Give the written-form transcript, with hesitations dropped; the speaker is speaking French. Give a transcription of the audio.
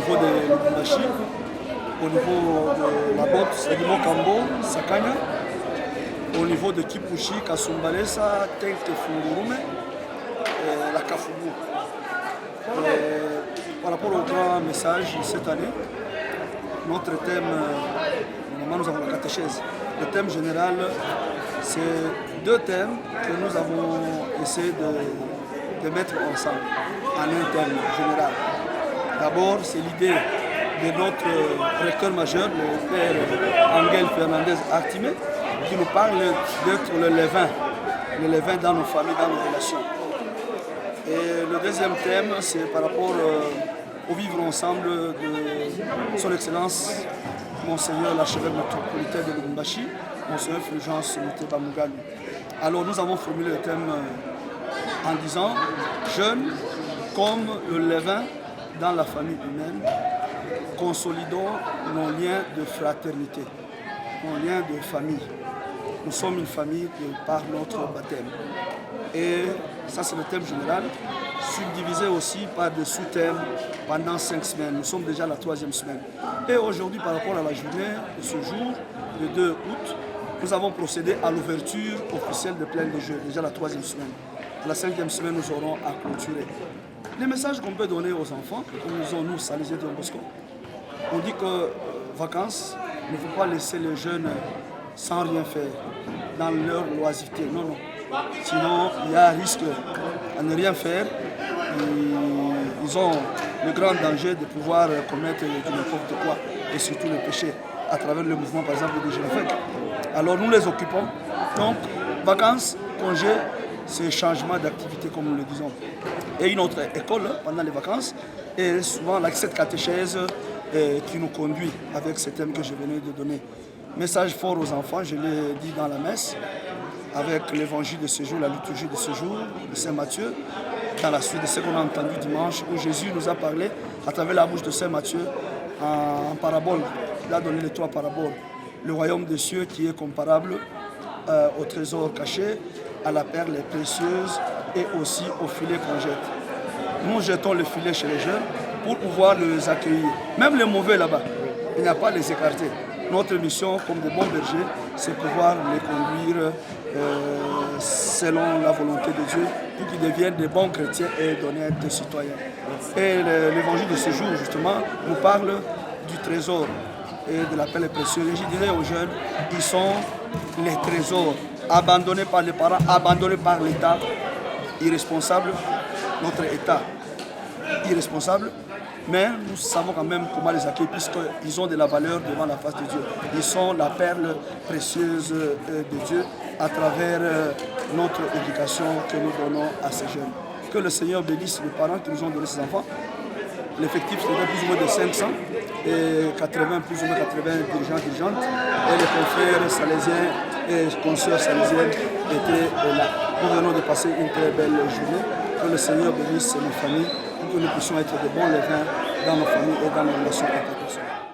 niveau de Lubumbashi, au niveau de la botte, c'est-à-dire Mokambo, Sakanya, au niveau de Kipushi, Kasumbalesa, Tenke Fungurume, la Kafugu. Par rapport au grand message cette année, notre thème, normalement nous avons la catéchèse. Le thème général, c'est deux thèmes que nous avons essayé de mettre ensemble en un thème général. D'abord, c'est l'idée de notre recteur majeur, le père Angel Fernandez Artimé, qui nous parle d'être le levain dans nos familles, dans nos relations. Et le deuxième thème, c'est par rapport au vivre ensemble de son Excellence, Monseigneur l'archevêque métropolitain de Lubumbashi, Monseigneur Fulgence Muteba Mugalu. Alors nous avons formulé le thème en disant « Jeunes comme le levain dans la famille humaine, consolidons nos liens de fraternité, nos liens de famille. Nous sommes une famille par notre baptême. » Et ça, c'est le thème général, subdivisé aussi par des sous-thèmes pendant 5 semaines. Nous sommes déjà à la 3e semaine. Et aujourd'hui, par rapport à la journée de ce jour, le 2 août, nous avons procédé à l'ouverture officielle de plein de jeux, déjà la 3e semaine. À la 5e semaine, nous aurons à clôturer. Les messages qu'on peut donner aux enfants, comme nous avons nous, Salesiens de Don Bosco, on dit que vacances, il ne faut pas laisser les jeunes sans rien faire, dans leur loisiveté. Non, non. Sinon, il y a un risque à ne rien faire. Ils ont le grand danger de pouvoir commettre n'importe quoi, et surtout le péché, à travers le mouvement, par exemple, de Génofec. Alors nous les occupons. Donc, vacances, congés, c'est changement d'activité, comme nous le disons. Et une autre école pendant les vacances, et souvent cette catéchèse qui nous conduit avec ce thème que je venais de donner. Message fort aux enfants, je l'ai dit dans la messe, avec l'évangile de ce jour, la liturgie de ce jour, de Saint Matthieu, dans la suite de ce qu'on a entendu dimanche, où Jésus nous a parlé à travers la bouche de Saint Matthieu en parabole. Il a donné les 3 paraboles. Le royaume des cieux qui est comparable au trésor caché, à la perle précieuse et aussi au filet qu'on jette. Nous jetons le filet chez les jeunes pour pouvoir les accueillir. Même les mauvais là-bas, il n'y a pas à les écarter. Notre mission, comme des bons bergers, c'est pouvoir les conduire selon la volonté de Dieu pour qu'ils deviennent des bons chrétiens et d'honnêtes citoyens. Et l'évangile de ce jour, justement, nous parle du trésor et de la perle précieuse. Et je dirais aux jeunes, ils sont les trésors abandonnés par les parents, abandonnés par l'État, irresponsable, notre État irresponsable. Mais nous savons quand même comment les accueillir puisqu'ils ont de la valeur devant la face de Dieu. Ils sont la perle précieuse de Dieu à travers notre éducation que nous donnons à ces jeunes. Que le Seigneur bénisse les parents qui nous ont donné ces enfants. L'effectif c'était plus ou moins de 500 et 80, plus ou moins 80 dirigeants, dirigeantes. Et les confrères salésiens et consoeurs salésiennes étaient là. Nous venons de passer une très belle journée. Que le Seigneur bénisse nos familles pour que nous puissions être de bons levains dans nos familles et dans nos relations interpersonnelles.